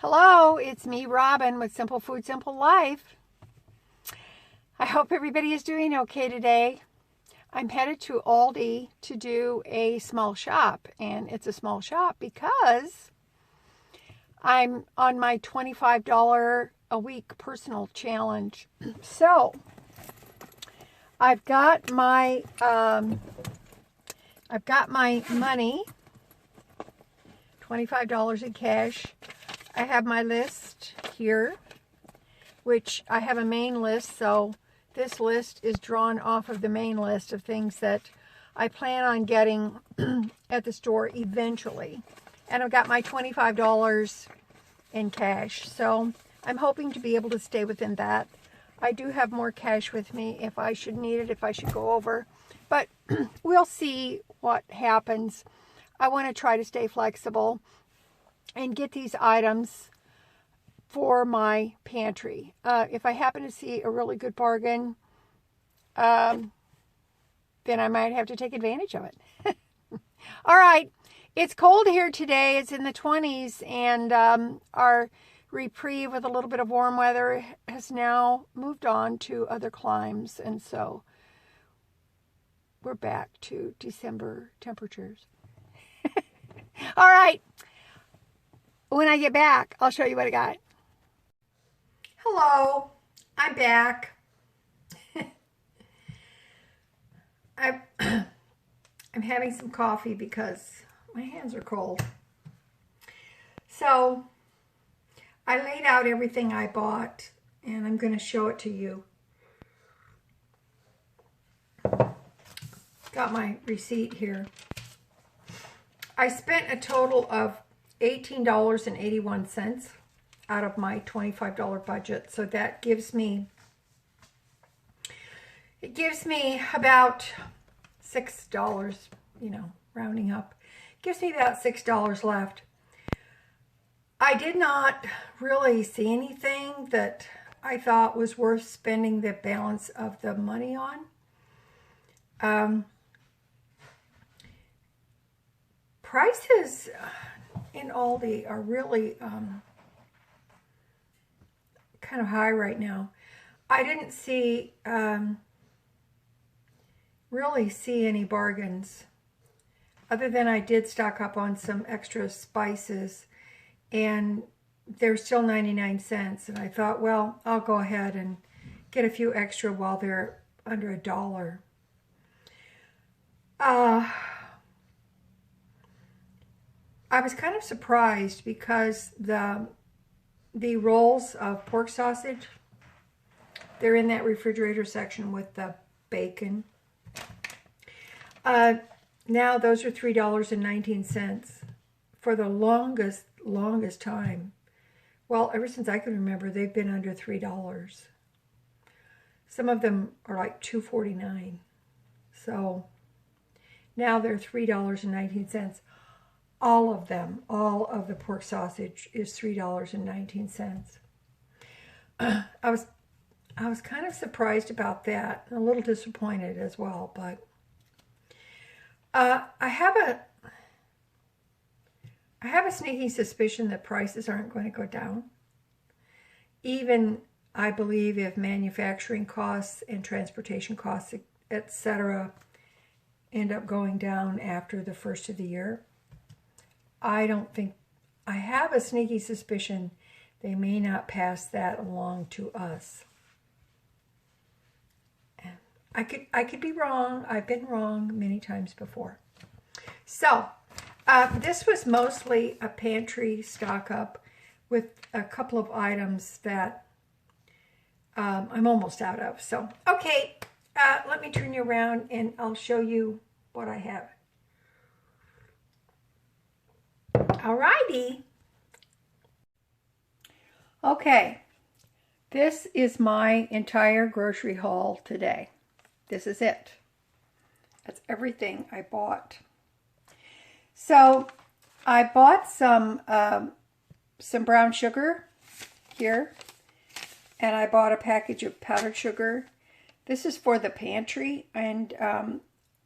Hello, it's me, Robin, with Simple Food, Simple Life. I hope everybody is doing okay today. I'm headed to Aldi to do a small shop, and it's a small shop because I'm on my $25 a week personal challenge. So I've got my money, $25 in cash. I have my list here, which I have a main list, so this list is drawn off of the main list of things that I plan on getting at the store eventually. And I've got my $25 in cash, so I'm hoping to be able to stay within that. I do have more cash with me if I should need it, if I should go over, but we'll see what happens. I want to try to stay flexible and get these items for my pantry. If I happen to see a really good bargain, then I might have to take advantage of it. All right, it's cold here today. It's in the 20s, and our reprieve with a little bit of warm weather has now moved on to other climes, and so we're back to December temperatures. All right. When I get back, I'll show you what I got. Hello, I'm back. I'm having some coffee because my hands are cold. So I laid out everything I bought, and I'm going to show it to you. Got my receipt here. I spent a total of $18.81 out of my $25 budget. So that gives me, about $6, rounding up. Gives me about $6 left. I did not really see anything that I thought was worth spending the balance of the money on. Prices in Aldi are really kind of high right now. I didn't see really see any bargains, other than I did stock up on some extra spices, and they're still 99 cents. And I thought, well, I'll go ahead and get a few extra while they're under $1. I was kind of surprised because the rolls of pork sausage, they're in that refrigerator section with the bacon. Now those are $3.19 for the longest time. Well, ever since I can remember, they've been under $3. Some of them are like $2.49. So now they're $3.19. All of them, all of the pork sausage is $3.19. I was kind of surprised about that, and a little disappointed as well. But I have a sneaking suspicion that prices aren't going to go down. Even, I believe, if manufacturing costs and transportation costs, etc., end up going down after the first of the year. I have a sneaky suspicion they may not pass that along to us. I could be wrong. I've been wrong many times before. So this was mostly a pantry stock up with a couple of items that I'm almost out of. So, okay, let me turn you around and I'll show you what I have. Alrighty. Okay, this is my entire grocery haul today. This is it. That's everything I bought. So I bought some brown sugar here, and I bought a package of powdered sugar. This is for the pantry, and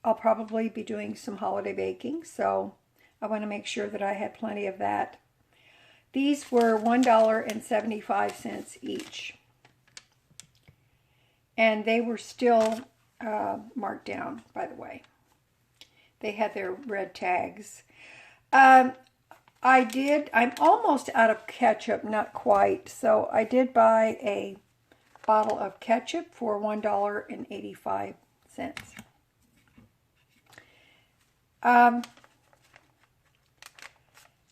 I'll probably be doing some holiday baking, so I want to make sure that I had plenty of that. These were $1.75 each. And they were still marked down, by the way. They had their red tags. I'm almost out of ketchup, not quite. So I did buy a bottle of ketchup for $1.85.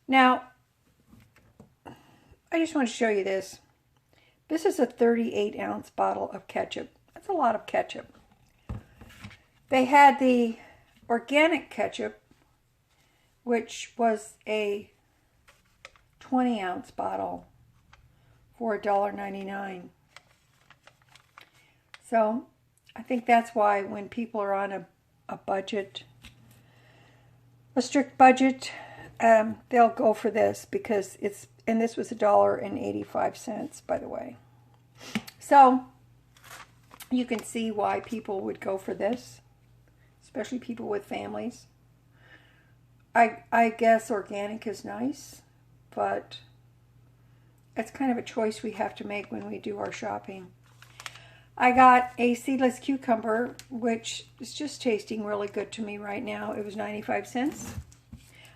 Now, I just want to show you this. This is a 38-ounce bottle of ketchup. That's a lot of ketchup. They had the organic ketchup, which was a 20-ounce bottle for $1.99. So I think that's why when people are on a budget, a strict budget, they'll go for this because it's, and this was $1.85, by the way. So you can see why people would go for this, especially people with families. I guess organic is nice, but it's kind of a choice we have to make when we do our shopping. I got a seedless cucumber, which is just tasting really good to me right now. It was 95 cents.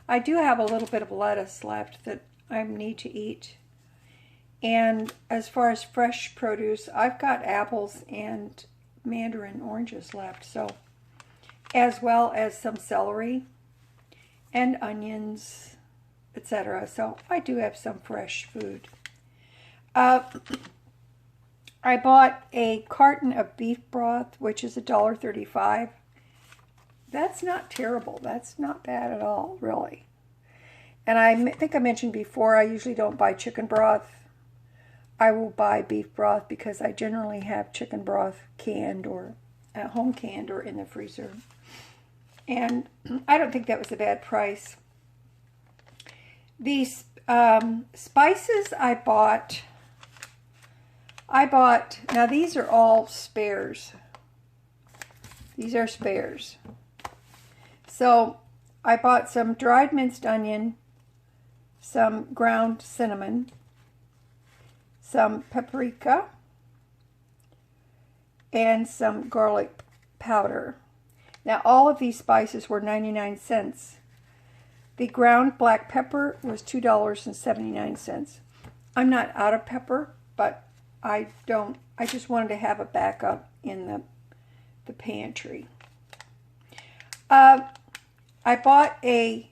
I do have a little bit of lettuce left that I need to eat. And as far as fresh produce, I've got apples and mandarin oranges left, so, as well as some celery and onions, etc. So I do have some fresh food. I bought a carton of beef broth, which is $1.35. That's not terrible. That's not bad at all, really. And I think I mentioned before, I usually don't buy chicken broth. I will buy beef broth because I generally have chicken broth canned or home canned or in the freezer. And I don't think that was a bad price. These spices I bought, now these are all spares. These are spares. So I bought some dried minced onion, some ground cinnamon, some paprika, and some garlic powder. Now all of these spices were 99 cents. The ground black pepper was $2.79. I'm not out of pepper, but I just wanted to have a backup in the pantry. I bought a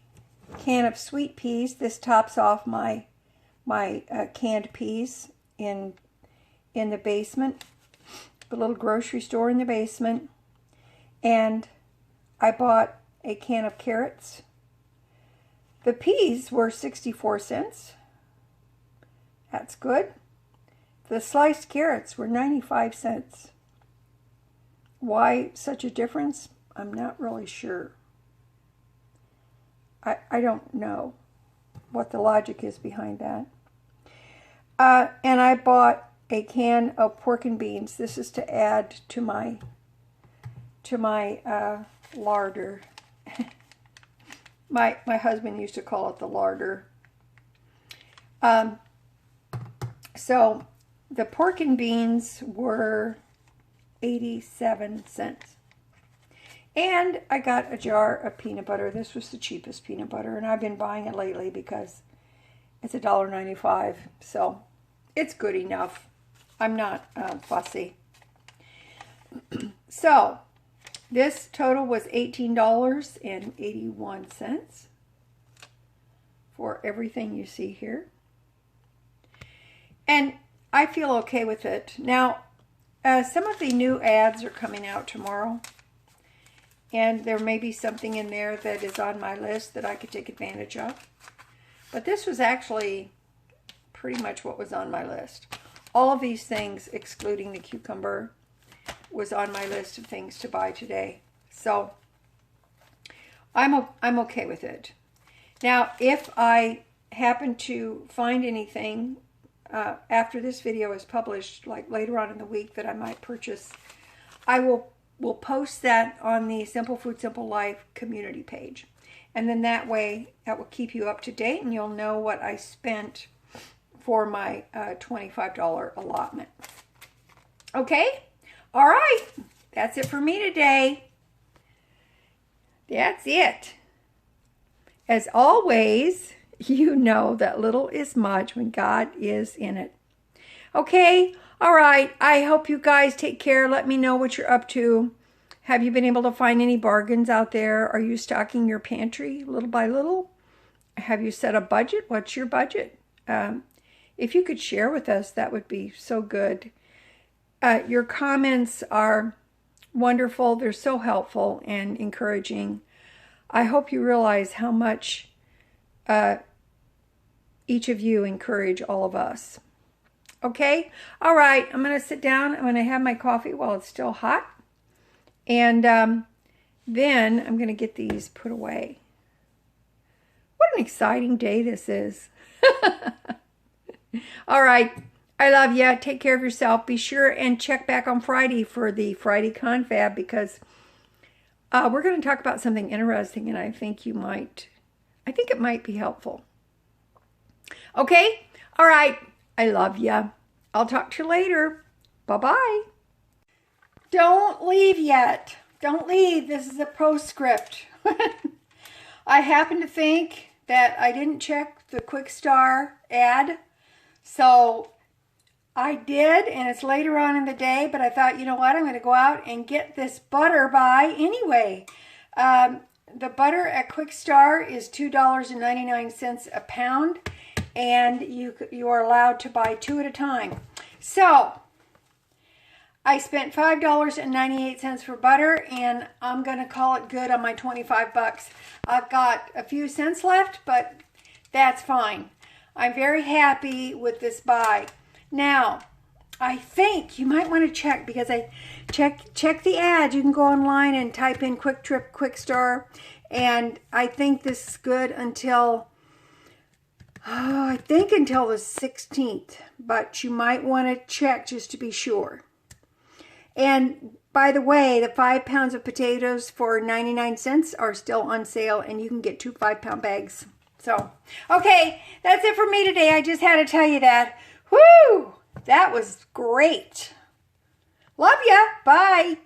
can of sweet peas. This tops off my canned peas in the basement, a little grocery store in the basement. And I bought a can of carrots. The peas were 64 cents. That's good. The sliced carrots were 95 cents. Why such a difference? I'm not really sure. I don't know what the logic is behind that. And I bought a can of pork and beans. This is to add to my larder. My husband used to call it the larder. So the pork and beans were 87 cents. And I got a jar of peanut butter. This was the cheapest peanut butter, and I've been buying it lately because it's $1.95. So it's good enough. I'm not fussy. So this total was $18.81 for everything you see here. And I feel okay with it. Now, some of the new ads are coming out tomorrow. And there may be something in there that is on my list that I could take advantage of. But this was actually pretty much what was on my list. All of these things, excluding the cucumber, was on my list of things to buy today. So I'm okay with it. Now, if I happen to find anything after this video is published, like later on in the week, that I might purchase, I will post that on the Simple Food, Simple Life community page. And then that way, that will keep you up to date, and you'll know what I spent for my $25 allotment. Okay? All right. That's it for me today. That's it. As always, you know that little is much when God is in it. Okay? All right. I hope you guys take care. Let me know what you're up to. Have you been able to find any bargains out there? Are you stocking your pantry little by little? Have you set a budget? What's your budget? If you could share with us, that would be so good. Your comments are wonderful. They're so helpful and encouraging. I hope you realize how much each of you encourage all of us. Okay? All right. I'm going to sit down. I'm going to have my coffee while it's still hot. And then I'm going to get these put away. What an exciting day this is. All right. I love you. Take care of yourself. Be sure and check back on Friday for the Friday Confab, because we're going to talk about something interesting, and I think it might be helpful. Okay? All right. I love you. I'll talk to you later. Bye-bye. Don't leave yet. Don't leave. This is a postscript. I happen to think that I didn't check the Quick Star ad, so I did, and it's later on in the day, but I thought, you know what, I'm going to go out and get this butter by anyway. The butter at Quick Star is $2.99 a pound, and you are allowed to buy 2 at a time. So I spent $5.98 for butter, and I'm going to call it good on my 25 bucks. I've got a few cents left, but that's fine. I'm very happy with this buy. Now, I think you might want to check, because I check the ads. You can go online and type in Quick Trip Quick Star, and I think this is good until until the 16th, but you might want to check just to be sure. And by the way, the 5 pounds of potatoes for 99 cents are still on sale, and you can get 2 5-pound bags. So, okay, that's it for me today. I just had to tell you that. Woo! That was great. Love ya. Bye.